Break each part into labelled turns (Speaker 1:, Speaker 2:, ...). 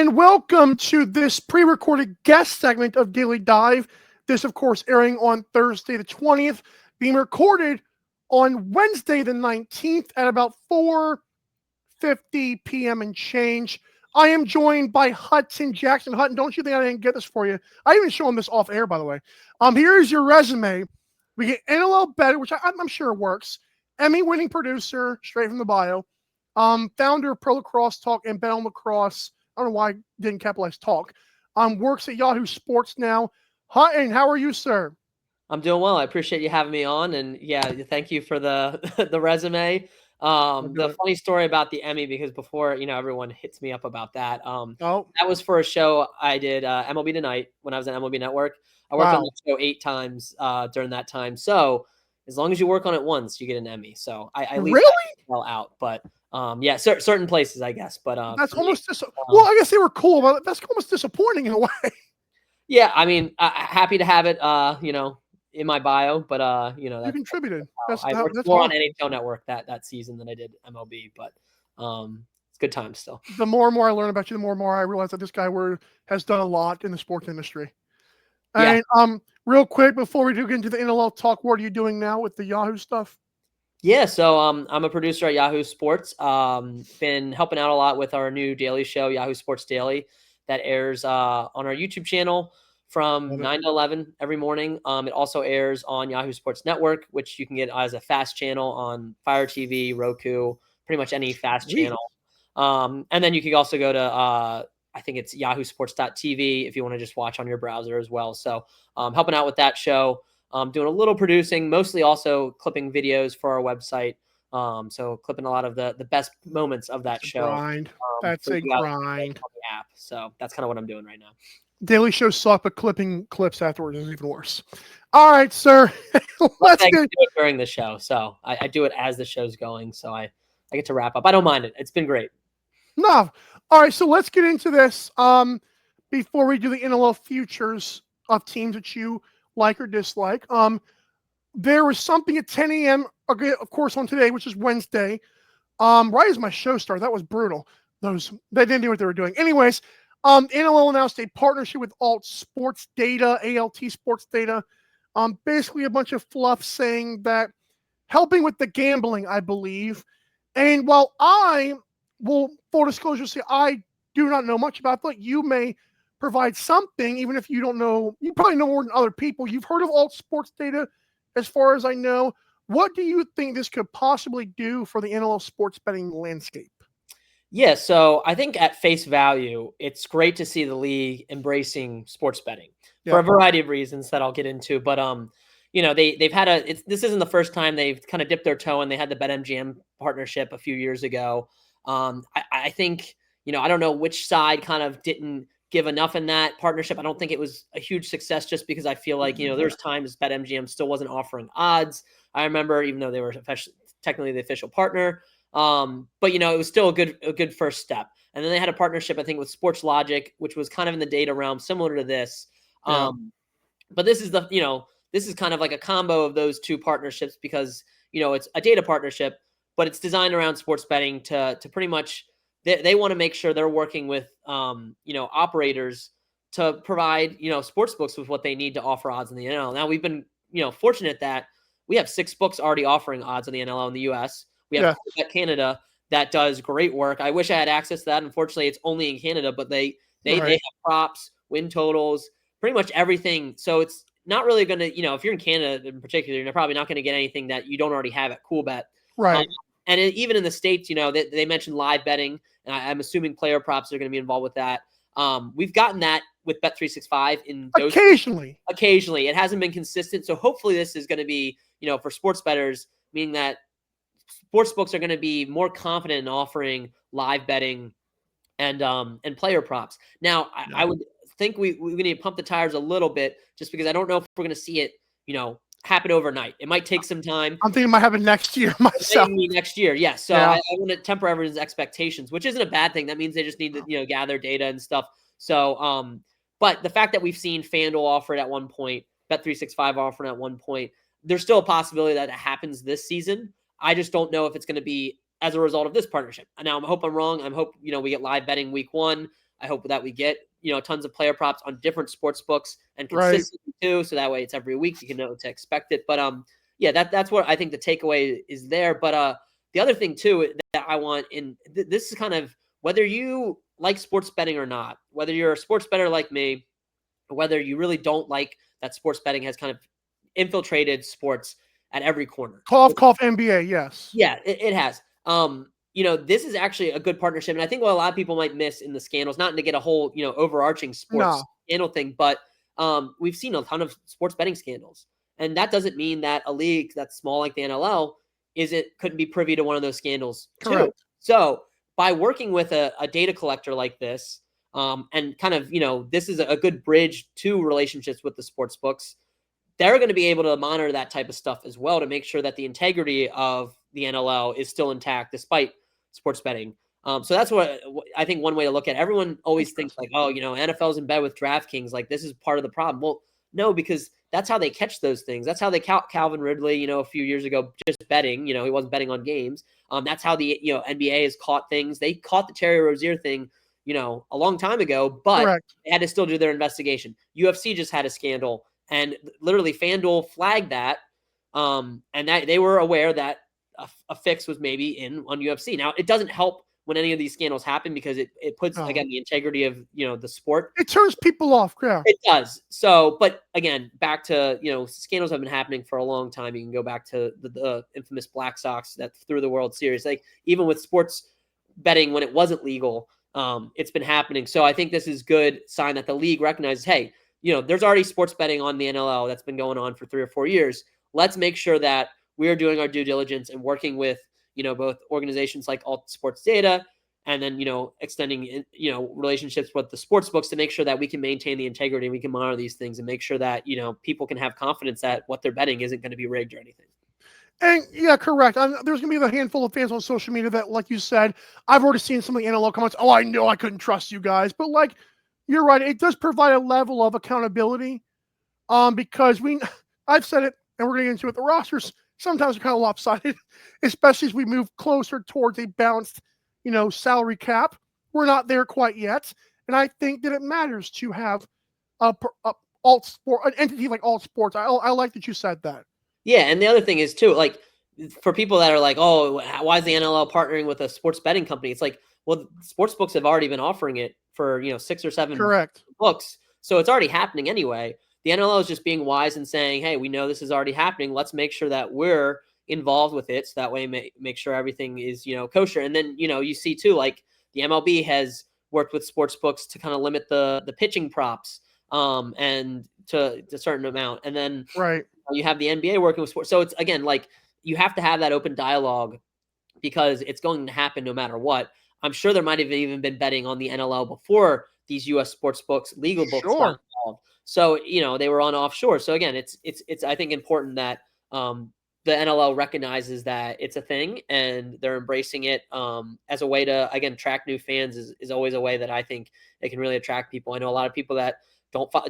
Speaker 1: And welcome to this pre-recorded guest segment of Daily Dive. This, of course, airing on Thursday the 20th, being recorded on Wednesday the 19th at about 4:50 p.m. and change. I am joined by Hutton Jackson. Hutton, don't you think I didn't get this for you? I even show him this off air, by the way. Here's your resume. We get NLL better, which I'm sure works. Emmy-winning producer, straight from the bio. Founder of Pro Lacrosse Talk and Bet on Lacrosse. I don't know why I didn't capitalize talk. Works at Yahoo Sports now. Hutton, how are you, sir?
Speaker 2: I'm doing well. I appreciate you having me on, and yeah, thank you for the the resume. The funny story about the Emmy, because before everyone hits me up about that. That was for a show I did, MLB Tonight, when I was at MLB Network. I worked on the show 8 times during that time. So as long as you work on it once, you get an Emmy. So I leave that well out, but. Yeah, certain places, I guess, but
Speaker 1: that's almost well, I guess they were cool, but that's almost disappointing in a way.
Speaker 2: Yeah, I mean, happy to have it, in my bio, but
Speaker 1: you contributed.
Speaker 2: I worked more on NHL Network that season than I did MLB, but it's good times still.
Speaker 1: The more and more I learn about you, the more and more I realize that this guy has done a lot in the sports industry. And real quick before we do get into the NLL talk, what are you doing now with the Yahoo stuff?
Speaker 2: Yeah, so I'm a producer at Yahoo Sports. Been helping out a lot with our new daily show, Yahoo Sports Daily, that airs on our YouTube channel from 9 to 11 every morning. It also airs on Yahoo Sports Network, which you can get as a fast channel on Fire TV, Roku, pretty much any fast channel. And then you can also go to, I think it's yahoosports.tv if you want to just watch on your browser as well. So helping out with that show. Doing a little producing, mostly also clipping videos for our website. So clipping a lot of the best moments of that show.
Speaker 1: Grind. That's a grind.
Speaker 2: On the app. So that's kind of what I'm doing right now.
Speaker 1: Daily shows suck, but clipping clips afterwards is even worse. All right, sir.
Speaker 2: Let's do it during the show. So I do it as the show's going. So I get to wrap up. I don't mind it. It's been great.
Speaker 1: No. All right, so let's get into this. Before we do the NLL futures of teams that you like or dislike. There was something at 10 a.m. of course on today, which is Wednesday. Right as my show started, that was brutal. They didn't do what they were doing. Anyways, NLL announced a partnership with Alt Sports Data, ALT Sports Data. Basically a bunch of fluff saying that helping with the gambling, I believe. And while I will, full disclosure, say I do not know much about that, you may provide something, even if you don't know. You probably know more than other people. You've heard of Alt Sports Data, as far as I know. What do you think this could possibly do for the NLL sports betting landscape?
Speaker 2: Yeah, so I think at face value, it's great to see the league embracing sports betting for a variety of reasons that I'll get into. But they've had this isn't the first time they've kind of dipped their toe, and they had the BetMGM partnership a few years ago. I think I don't know which side kind of didn't give enough in that partnership. I don't think it was a huge success, just because I feel like, there's times BetMGM still wasn't offering odds. I remember, even though they were technically the official partner, but it was still a good first step. And then they had a partnership, I think, with Sports Logic, which was kind of in the data realm, similar to this. But this is this is kind of like a combo of those two partnerships, because, it's a data partnership, but it's designed around sports betting to pretty much, they want to make sure they're working with, operators to provide, sports books with what they need to offer odds in the NLL. Now, we've been, fortunate that we have 6 books already offering odds in the NLL in the U.S. We have Canada that does great work. I wish I had access to that. Unfortunately, it's only in Canada, but they have props, win totals, pretty much everything. So it's not really going to, if you're in Canada in particular, you're probably not going to get anything that you don't already have at CoolBet.
Speaker 1: Right.
Speaker 2: And even in the States, they mentioned live betting, and I'm assuming player props are going to be involved with that. We've gotten that with Bet365 in
Speaker 1: occasionally.
Speaker 2: It hasn't been consistent. So hopefully this is going to be, for sports bettors, meaning that sports books are going to be more confident in offering live betting and player props. Now, I would think we need to pump the tires a little bit, just because I don't know if we're going to see it, happen overnight. It might take some time.
Speaker 1: I'm thinking it might happen next year myself.
Speaker 2: Next year, yes. So I want to temper everyone's expectations, which isn't a bad thing. That means they just need to, gather data and stuff. So, but the fact that we've seen FanDuel offer it at one point, Bet365 offer it at one point, there's still a possibility that it happens this season. I just don't know if it's going to be as a result of this partnership. Now, I hope I'm wrong. I hope, we get live betting week 1. I hope that we get, tons of player props on different sports books and
Speaker 1: Right.
Speaker 2: consistently too. So that way it's every week. You can know what to expect it. But yeah, that's what I think the takeaway is there. But the other thing too that I want this is kind of whether you like sports betting or not, whether you're a sports bettor like me, or whether you really don't like that sports betting has kind of infiltrated sports at every corner.
Speaker 1: Cough, NBA. Yes.
Speaker 2: Yeah, it has. This is actually a good partnership. And I think what a lot of people might miss in the scandals, not to get a whole, overarching sports scandal thing, but we've seen a ton of sports betting scandals. And that doesn't mean that a league that's small like the NLL couldn't be privy to one of those scandals too. So by working with a data collector like this, and kind of, this is a good bridge to relationships with the sports books, they're going to be able to monitor that type of stuff as well to make sure that the integrity of the NLL is still intact despite sports betting. So that's what I think one way to look at it. Everyone always thinks like, oh, NFL's in bed with DraftKings. Like this is part of the problem. Well, no, because that's how they catch those things. That's how they count Calvin Ridley, a few years ago, just betting, he wasn't betting on games. That's how the, NBA has caught things. They caught the Terry Rozier thing, a long time ago, but they had to still do their investigation. UFC just had a scandal. And literally FanDuel flagged that, and that they were aware that a fix was maybe on UFC. Now, it doesn't help when any of these scandals happen because it puts, again, the integrity of, the sport.
Speaker 1: It turns people off. Yeah.
Speaker 2: It does. So, but again, back to, scandals have been happening for a long time. You can go back to the infamous Black Sox that threw the World Series. Like even with sports betting when it wasn't legal, it's been happening. So I think this is good sign that the league recognizes, hey, there's already sports betting on the NLL that's been going on for 3 or 4 years. Let's make sure that we are doing our due diligence and working with, both organizations like Alt Sports Data and then, extending, relationships with the sports books to make sure that we can maintain the integrity and we can monitor these things and make sure that, people can have confidence that what they're betting isn't going to be rigged or anything.
Speaker 1: And yeah, correct. There's going to be a handful of fans on social media that, like you said, I've already seen some of the NLL comments. Oh, I know I couldn't trust you guys. But like, you're right. It does provide a level of accountability because I've said it, and we're going to get into it. The rosters sometimes are kind of lopsided, especially as we move closer towards a balanced, salary cap. We're not there quite yet. And I think that it matters to have an entity like Alt Sports. I like that you said that.
Speaker 2: Yeah. And the other thing is too, like for people that are like, oh, why is the NLL partnering with a sports betting company? It's like, well, sports books have already been offering it for, 6 or 7 books. So it's already happening anyway. The NLL is just being wise and saying, hey, we know this is already happening. Let's make sure that we're involved with it. So that way make sure everything is, kosher. And then, you see too, like the MLB has worked with sports books to kind of limit the pitching props and to a certain amount. And then you have the NBA working with sports. So it's, again, like you have to have that open dialogue because it's going to happen no matter what. I'm sure there might have even been betting on the NLL before these U.S. sports books, legal books got involved. So, they were on offshore. So again, it's I think important that the NLL recognizes that it's a thing and they're embracing it as a way to, again, attract new fans is always a way that I think it can really attract people. I know a lot of people that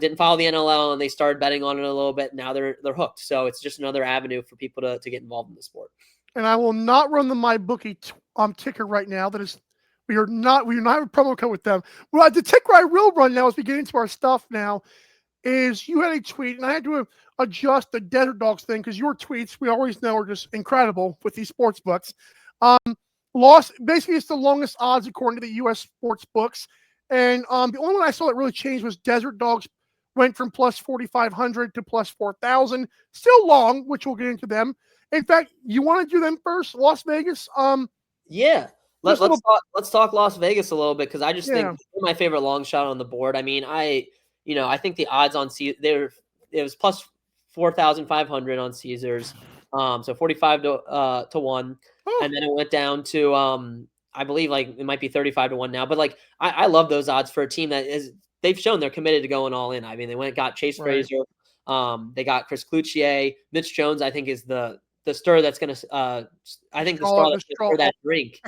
Speaker 2: didn't follow the NLL and they started betting on it a little bit. Now they're hooked. So it's just another avenue for people to get involved in the sport.
Speaker 1: And I will not run the MyBookie ticker right now. That is, we do not have a promo code with them. Well, the ticker I will run now as we get into our stuff now is you had a tweet, and I had to adjust the Desert Dogs thing because your tweets, we always know, are just incredible with these sports books. Basically, it's the longest odds according to the U.S. sports books. And the only one I saw that really changed was Desert Dogs went from plus 4,500 to plus 4,000. Still long, which we'll get into them. In fact, you want to do them first, Las Vegas?
Speaker 2: Yeah. Let's talk Las Vegas a little bit because I just think they're my favorite long shot on the board. I mean, I think the odds on it was plus 4,500 on Caesars, so 45 to 1, and then it went down to I believe like it might be 35 to 1 now. But like I love those odds for a team that they've shown they're committed to going all in. I mean, they went and got Chase Fraser, they got Chris Cloutier, Mitch Jones. I think is the stir that's going to I think the straw that's going to stir that drink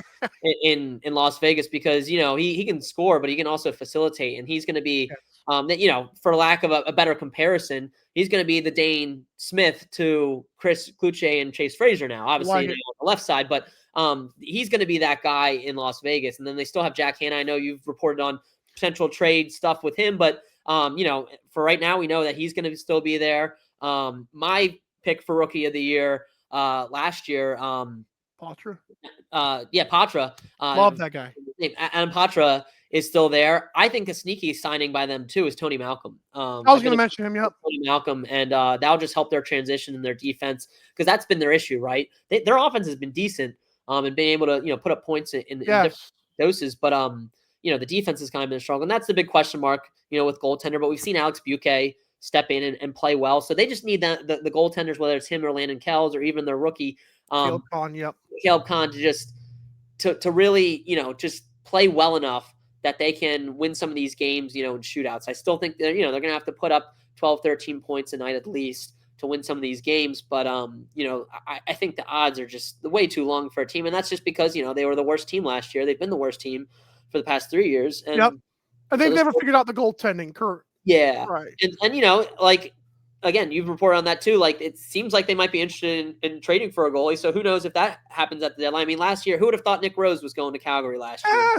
Speaker 2: in Las Vegas because he can score, but he can also facilitate, and he's going to be for lack of a better comparison, he's going to be the Dane Smith to Chris Cloutier and Chase Fraser now, obviously on the left side, but he's going to be that guy in Las Vegas. And then they still have Jack Hanna. I know you've reported on potential trade stuff with him, but for right now, we know that he's going to still be there. My pick for rookie of the year last year,
Speaker 1: Patra.
Speaker 2: Patra.
Speaker 1: Love that guy.
Speaker 2: Adam Patra is still there. I think a sneaky signing by them too is Tony Malcolm.
Speaker 1: I was going to mention him. Yep.
Speaker 2: Tony Malcolm, and that'll just help their transition and their defense, because that's been their issue, right? Their offense has been decent, and being able to put up points in different doses, but the defense has kind of been strong, and that's the big question mark, with goaltender. But we've seen Alex Buque step in and play well, so they just need the goaltenders, whether it's him or Landon Kells or even their rookie
Speaker 1: Caleb
Speaker 2: Kahn, to really just play well enough that they can win some of these games, in shootouts. I still think they're going to have to put up 12, 13 points a night at least to win some of these games. But, I think the odds are just way too long for a team. And that's just because, they were the worst team last year. They've been the worst team for the past 3 years. And,
Speaker 1: and they've never figured out the goaltending, Kurt.
Speaker 2: Yeah.
Speaker 1: Right.
Speaker 2: And again, you've reported on that too. Like, it seems like they might be interested in trading for a goalie. So who knows if that happens at the deadline? I mean, last year, who would have thought Nick Rose was going to Calgary last year?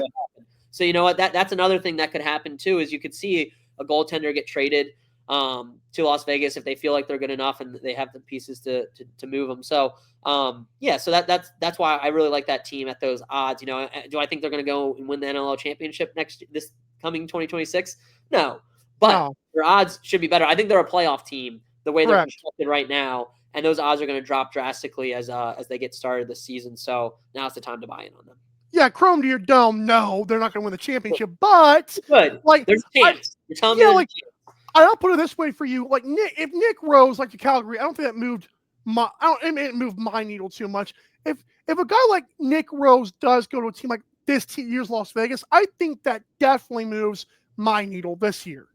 Speaker 2: So you know what? That's another thing that could happen too. Is you could see a goaltender get traded to Las Vegas if they feel like they're good enough and they have the pieces to move them. So so that's why I really like that team at those odds. Do I think they're going to go and win the NLL championship this coming 2026? No. But their odds should be better. I think they're a playoff team the way they're constructed right now, and those odds are going to drop drastically as they get started this season. So now's the time to buy in on them.
Speaker 1: Yeah, Chrome to your dome. No, they're not going to win the championship, but
Speaker 2: good. There's a chance. You're telling me there's a chance.
Speaker 1: I'll put it this way for you: like if Nick Rose, like to Calgary, I don't think that moved it moved my needle too much. If a guy like Nick Rose does go to a team like this year's Las Vegas, I think that definitely moves my needle this year.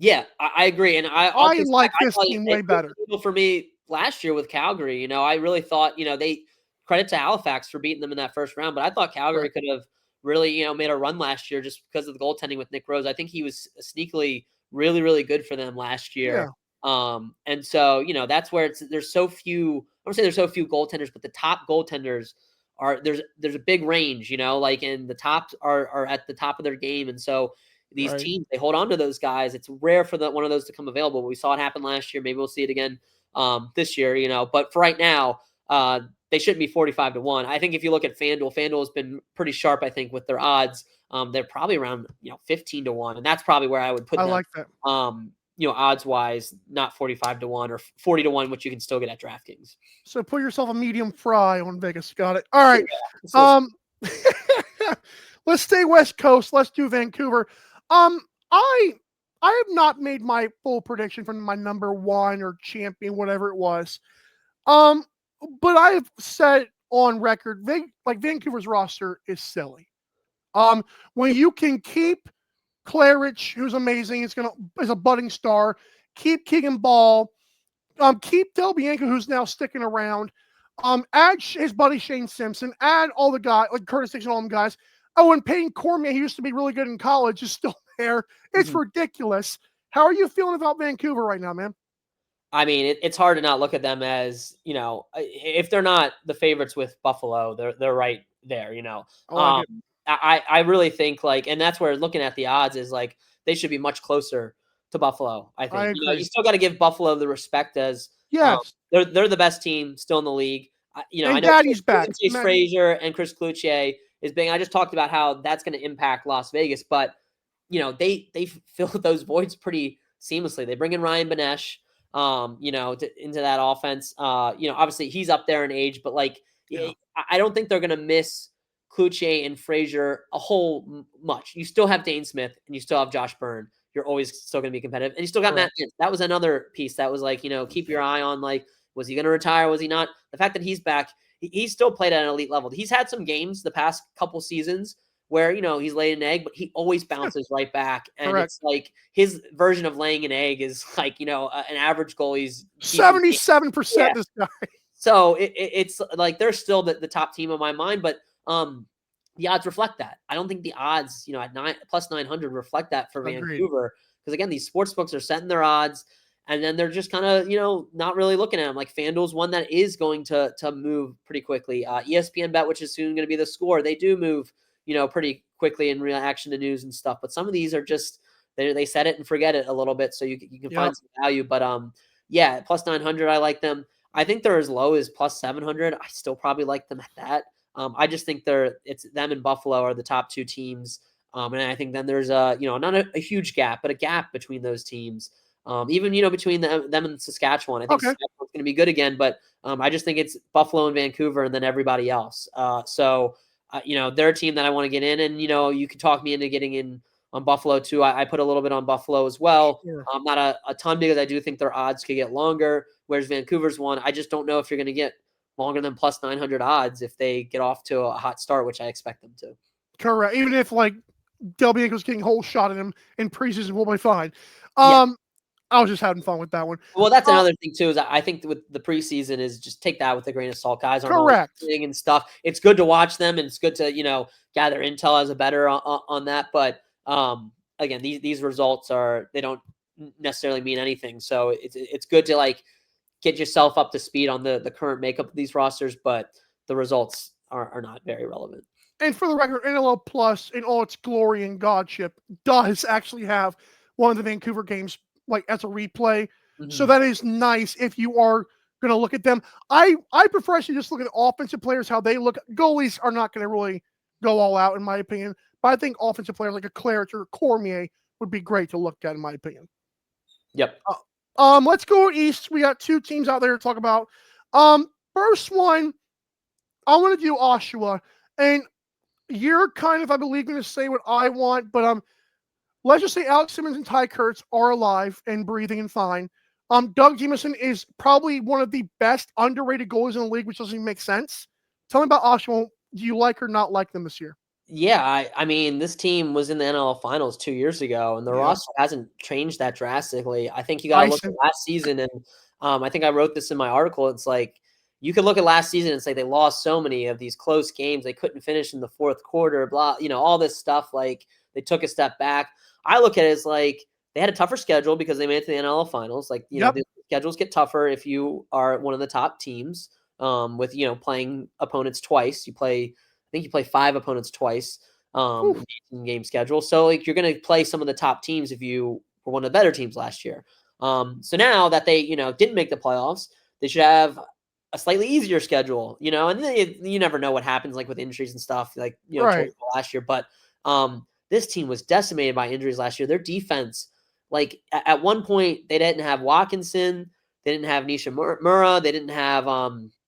Speaker 2: Yeah, I agree, and I
Speaker 1: like this team way better.
Speaker 2: For me, last year with Calgary, I really thought, they credit to Halifax for beating them in that first round, but I thought Calgary could have really, made a run last year just because of the goaltending with Nick Rose. I think he was sneakily really, really good for them last year. Yeah. And so, that's where there's so few. I would say there's so few goaltenders, but the top goaltenders there's a big range, and the tops are at the top of their game, and so. These teams, they hold on to those guys. It's rare for one of those to come available. We saw it happen last year. Maybe we'll see it again this year, but for right now, they shouldn't be 45-1. I think if you look at FanDuel has been pretty sharp, I think, with their odds. They're probably around 15-1, and that's probably where I would put them. I
Speaker 1: like that.
Speaker 2: Odds wise, not 45-1 or 40-1, which you can still get at DraftKings.
Speaker 1: So put yourself a medium fry on Vegas. Got it. All right. Yeah, let's stay West Coast. Let's do Vancouver. I have not made my full prediction from my number one or champion, whatever it was. But I've said on record, Vancouver's roster is silly. When you can keep Claridge, who's amazing, is a budding star, keep Keegan Ball, keep Del Bianco, who's now sticking around, add his buddy Shane Simpson, add all the guys like Curtis Dixon, all them guys. Oh, and Peyton Cormier, he used to be really good in college, is still there. It's ridiculous. How are you feeling about Vancouver right now, man?
Speaker 2: I mean, it's hard to not look at them as, if they're not the favorites with Buffalo, they're right there, I really think and that's where looking at the odds is they should be much closer to Buffalo. I think you still got to give Buffalo the respect as they're the best team still in the league.
Speaker 1: And I know Daddy's back.
Speaker 2: Frazier and Chris Cloutier is being. I just talked about how that's going to impact Las Vegas, but they fill those voids pretty seamlessly. They bring in Ryan Benesh, into that offense. Obviously he's up there in age, but I don't think they're going to miss Cloutier and Frazier a whole much. You still have Dane Smith and you still have Josh Byrne. You're always still going to be competitive, and you still got Matt Mintz. That was another piece that was keep your eye on was he going to retire? Was he not? The fact that he's back, he's still played at an elite level. He's had some games the past couple seasons where, he's laid an egg, but he always bounces right back. And it's his version of laying an egg is an average goalie's
Speaker 1: 77%. This guy.
Speaker 2: So it's they're still the top team in my mind, but the odds reflect that. I don't think the odds, at plus 900 reflect that for Vancouver. Because again, these sports books are setting their odds, and then they're just kind of, not really looking at them. FanDuel's one that is going to move pretty quickly. ESPN Bet, which is soon going to be the score, they do move, pretty quickly in reaction to news and stuff. But some of these are just they set it and forget it a little bit, so you can find some value. But yeah, plus 900, I like them. I think they're as low as plus 700. I still probably like them at that. I just think it's them and Buffalo are the top two teams. And I think then there's not a huge gap, but a gap between those teams. Even, between them and Saskatchewan. I think Saskatchewan's going to be good again, but I just think it's Buffalo and Vancouver and then everybody else. So they're a team that I want to get in, and, you can talk me into getting in on Buffalo too. I put a little bit on Buffalo as well.
Speaker 1: Sure.
Speaker 2: Not a ton, because I do think their odds could get longer, whereas Vancouver's one, I just don't know if you're going to get longer than plus 900 odds if they get off to a hot start, which I expect them to.
Speaker 1: Correct. Even if Del Biego's getting whole shot at him in preseason, we'll be fine. I was just having fun with that one.
Speaker 2: Well, that's another thing too, is I think with the preseason is just take that with a grain of salt. Guys aren't always playing and stuff. It's good to watch them, and it's good to, gather intel as a better on that. But again, these results they don't necessarily mean anything. So it's good to get yourself up to speed on the current makeup of these rosters, but the results are not very relevant.
Speaker 1: And for the record, NLL Plus, in all its glory and godship, does actually have one of the Vancouver games as a replay. Mm-hmm. So that is nice if you are going to look at them. I prefer actually just look at offensive players, how they look. Goalies are not going to really go all out, in my opinion. But I think offensive players like a Claret or Cormier would be great to look at, in my opinion.
Speaker 2: Yep.
Speaker 1: Let's go east. We got two teams out there to talk about. First one, I want to do Oshawa. And you're kind of, I believe, going to say what I want, but let's just say Alex Simmons and Ty Kurtz are alive and breathing and fine. Doug Jamieson is probably one of the best underrated goalies in the league, which doesn't even make sense. Tell me about Oshawa. Do you like or not like them this year?
Speaker 2: Yeah, I mean, this team was in the NLL finals 2 years ago, and the roster hasn't changed that drastically. I think you got to look at last season, and I think I wrote this in my article. It's you could look at last season and say they lost so many of these close games. They couldn't finish in the fourth quarter, blah, all this stuff. They took a step back. I look at it as they had a tougher schedule because they made it to the NLL finals. The schedules get tougher if you are one of the top teams, with, playing opponents twice. I think you play 5 opponents twice, in game schedule. So you're going to play some of the top teams if you were one of the better teams last year. So now that they, didn't make the playoffs, they should have a slightly easier schedule, and then you never know what happens with injuries and stuff last year. But this team was decimated by injuries last year. Their defense, at one point, they didn't have Watkinson, they didn't have Nisha Murrah, they didn't have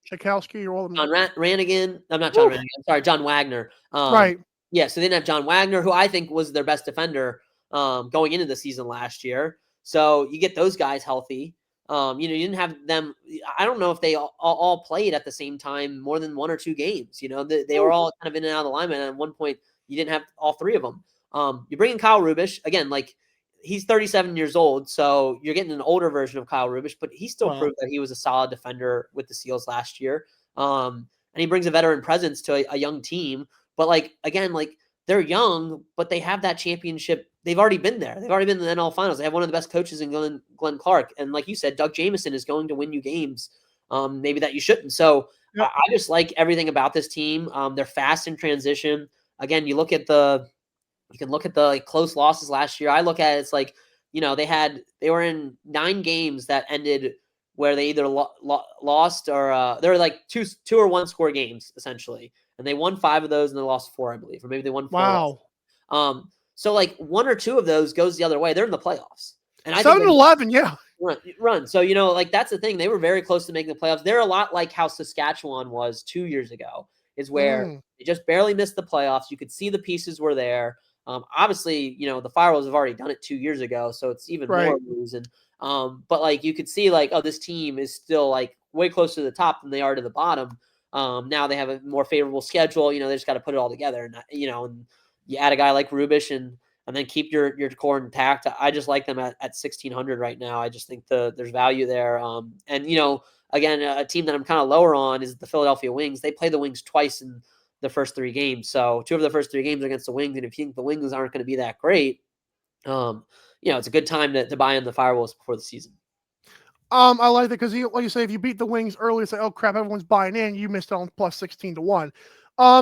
Speaker 1: Tchaikovsky or all of them.
Speaker 2: John Rannigan. I'm not John Rannigan. I'm sorry, John Wagner.
Speaker 1: Right.
Speaker 2: Yeah, so they didn't have John Wagner, who I think was their best defender going into the season last year. So you get those guys healthy. You didn't have them. I don't know if they all played at the same time more than 1 or 2 games. They were all kind of in and out of the alignment. And at one point, you didn't have all 3 of them. You bring in Kyle Rubish again. He's 37 years old, so you're getting an older version of Kyle Rubish, but he still proved that he was a solid defender with the Seals last year. And he brings a veteran presence to a young team. But they're young, but they have that championship. They've already been there. They've already been in the NL finals. They have one of the best coaches in Glenn Clark. And like you said, Doug Jamieson is going to win you games, maybe that you shouldn't. So I just like everything about this team. They're fast in transition. Again, you can look at the close losses last year. I look at it, it's they were in 9 games that ended where they either lost or they were 2 or 1 score games essentially. And they won 5 of those and they lost 4, I believe, or maybe they won 4.
Speaker 1: Wow.
Speaker 2: So 1 or 2 of those goes the other way. They're in the playoffs. And
Speaker 1: 7-11, yeah.
Speaker 2: Run. So, that's the thing. They were very close to making the playoffs. They're a lot like how Saskatchewan was 2 years ago, is where they just barely missed the playoffs. You could see the pieces were there. Obviously, the Firewolves have already done it 2 years ago, so it's even more losing. But you could see this team is still way closer to the top than they are to the bottom. Now they have a more favorable schedule. They just got to put it all together, and and you add a guy like Rubish and then keep your core intact. I just like them at 1,600 right now. I just think there's value there. And again, a team that I'm kind of lower on is the Philadelphia Wings. They play the Wings twice in the first 3 games. So 2 of the first 3 games are against the Wings. And if you think the Wings aren't going to be that great, it's a good time to buy in the Firewolves before the season.
Speaker 1: I like that because like you say, if you beat the Wings early, it's oh crap, everyone's buying in. You missed out on plus 16 to 1.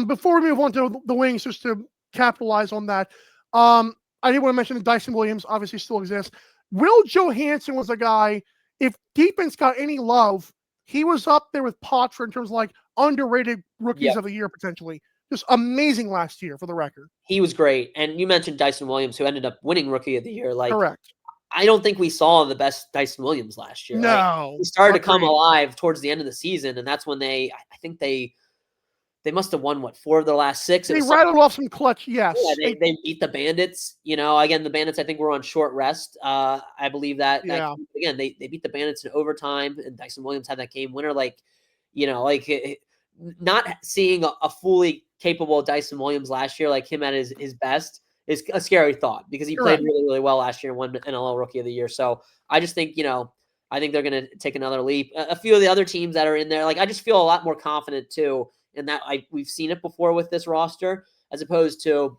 Speaker 1: Before we move on to the Wings, just to capitalize on that, I did want to mention that Dyson Williams obviously still exists. Will Johansson was a guy, if defense got any love, he was up there with Potter in terms of like underrated rookies of the year potentially. Just amazing last year for the record.
Speaker 2: He was great. And you mentioned Dyson Williams, who ended up winning Rookie of the Year. Like,
Speaker 1: correct.
Speaker 2: I don't think we saw the best Dyson Williams last year.
Speaker 1: No.
Speaker 2: He started to come alive towards the end of the season, and that's when I think they must have won, 4 of their last 6.
Speaker 1: They rattled off some clutch, yes.
Speaker 2: Yeah, they beat the Bandits. Again, the Bandits, I think, were on short rest. I believe that. Again, they beat the Bandits in overtime, and Dyson Williams had that game winner. Not seeing a fully capable Dyson Williams last year, like him at his best, is a scary thought because he played really, really well last year and won NLL Rookie of the Year. So I just think, I think they're going to take another leap. A few of the other teams that are in there, I just feel a lot more confident too. And that we've seen it before with this roster, as opposed to,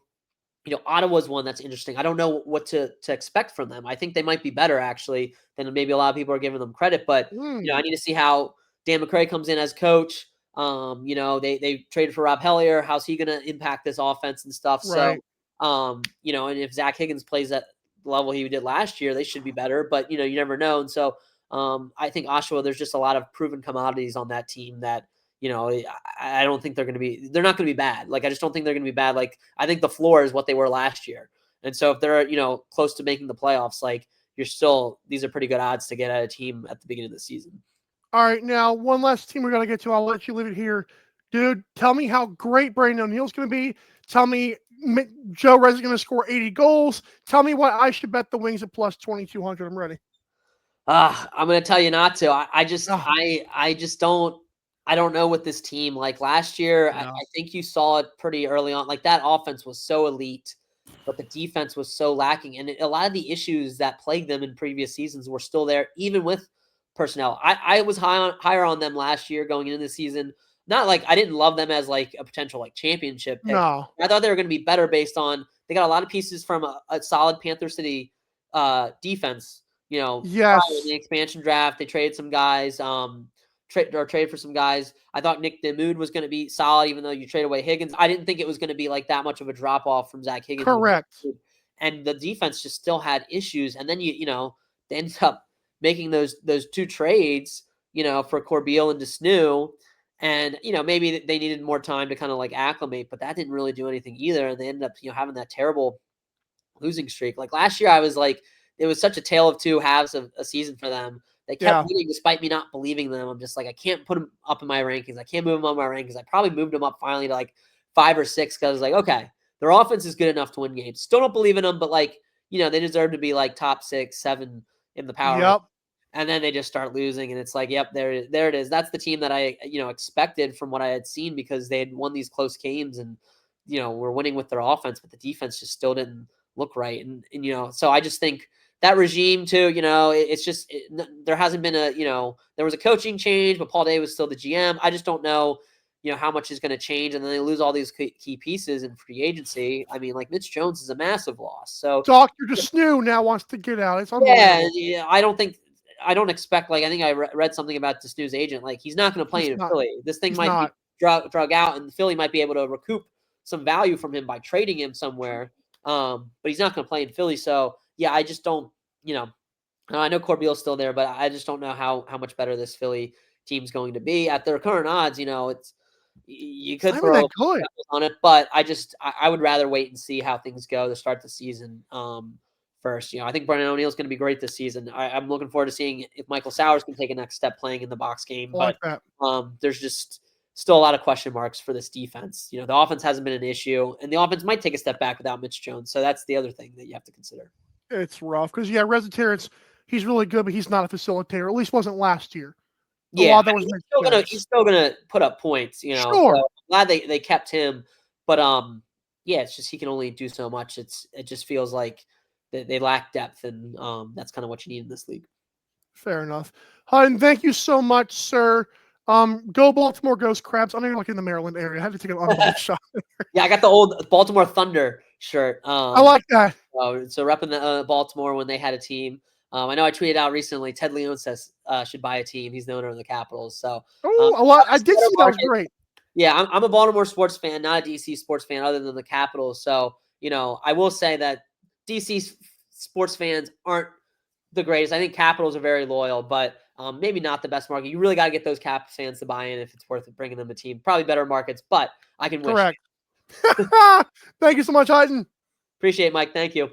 Speaker 2: Ottawa's one that's interesting. I don't know what to expect from them. I think they might be better actually than maybe a lot of people are giving them credit. But I need to see how Dan McRae comes in as coach. They traded for Rob Hellier. How's he going to impact this offense and stuff?
Speaker 1: Right.
Speaker 2: So, and if Zach Higgins plays at the level he did last year, they should be better. But you never know. And so I think Oshawa, there's just a lot of proven commodities on that team that. I don't think they're not going to be bad. I just don't think they're going to be bad. I think the floor is what they were last year. And so if they're, close to making the playoffs, these are pretty good odds to get at a team at the beginning of the season.
Speaker 1: All right. Now, one last team we're going to get to. I'll let you leave it here. Dude, tell me how great Brandon O'Neill's going to be. Tell me Joe Rez is going to score 80 goals. Tell me what I should bet the Wings at plus 2,200. I'm ready.
Speaker 2: I'm going to tell you not to. I don't know what this team last year. I think you saw it pretty early on. That offense was so elite, but the defense was so lacking. And a lot of the issues that plagued them in previous seasons were still there, even with personnel. I was higher on them last year going into the season. Not I didn't love them as a potential championship pick.
Speaker 1: No.
Speaker 2: I thought they were going to be better based on they got a lot of pieces from a solid Panther City defense.
Speaker 1: Yes.
Speaker 2: In the expansion draft, they traded some guys. Trade for some guys. I thought Nick DeMood was going to be solid, even though you trade away Higgins. I didn't think it was going to be that much of a drop off from Zach Higgins.
Speaker 1: Correct.
Speaker 2: And the defense just still had issues. And then they ended up making those 2 trades, for Corbeil and Desnew. And maybe they needed more time to kind of acclimate, but that didn't really do anything either. And they ended up having that terrible losing streak. Last year, I was it was such a tale of two halves of a season for them. They kept winning despite me not believing them. I'm just I can't put them up in my rankings. I can't move them on my rankings. I probably moved them up finally to 5 or 6 because I was okay, their offense is good enough to win games. Still don't believe in them, but they deserve to be top 6, 7 in the power.
Speaker 1: Yep.
Speaker 2: And then they just start losing, and it's yep, there it is. That's the team that I expected from what I had seen because they had won these close games and were winning with their offense, but the defense just still didn't look right. And so I just think. That regime too, it's just there hasn't been there was a coaching change, but Paul Day was still the GM. I just don't know, how much is going to change, and then they lose all these key pieces in free agency. I mean, Mitch Jones is a massive loss. So
Speaker 1: Dr. Desnew now wants to get out. It's unbelievable.
Speaker 2: Yeah. I don't expect I think I read something about Desnew's agent. He's not going to play in Philly. This thing might be drug out, and Philly might be able to recoup some value from him by trading him somewhere. But he's not going to play in Philly. So. Yeah, I just don't, I know Corbeil's still there, but I just don't know how much better this Philly team's going to be at their current odds. It's you could throw on it, but I would rather wait and see how things go to start the season first. I think Brendan O'Neill's going to be great this season. I'm looking forward to seeing if Michael Sowers can take a next step playing in the box game. But there's just still a lot of question marks for this defense. The offense hasn't been an issue, and the offense might take a step back without Mitch Jones. So that's the other thing that you have to consider.
Speaker 1: It's rough because Reza Terrence, he's really good, but he's not a facilitator. At least wasn't last year.
Speaker 2: Yeah, he's still gonna put up points.
Speaker 1: Sure.
Speaker 2: So I'm glad they kept him, but it's just he can only do so much. It just feels like they lack depth, and that's kind of what you need in this league.
Speaker 1: Fair enough. Hutton, thank you so much, sir. Go Baltimore, Ghost Crabs. I'm in the Maryland area. I had to take an unbiased shot.
Speaker 2: Yeah, I got the old Baltimore Thunder shirt.
Speaker 1: I like that.
Speaker 2: So repping the Baltimore when they had a team. I know I tweeted out recently. Ted Leon says should buy a team. He's the owner of the Capitals. So
Speaker 1: I did see that was great.
Speaker 2: Yeah, I'm a Baltimore sports fan, not a DC sports fan, other than the Capitals. So, I will say that DC sports fans aren't the greatest. I think Capitals are very loyal, but maybe not the best market. You really got to get those Caps fans to buy in if it's worth it bringing them a team. Probably better markets, but I can wish.
Speaker 1: Correct. Thank you so much, Hutton.
Speaker 2: Appreciate it, Mike. Thank you.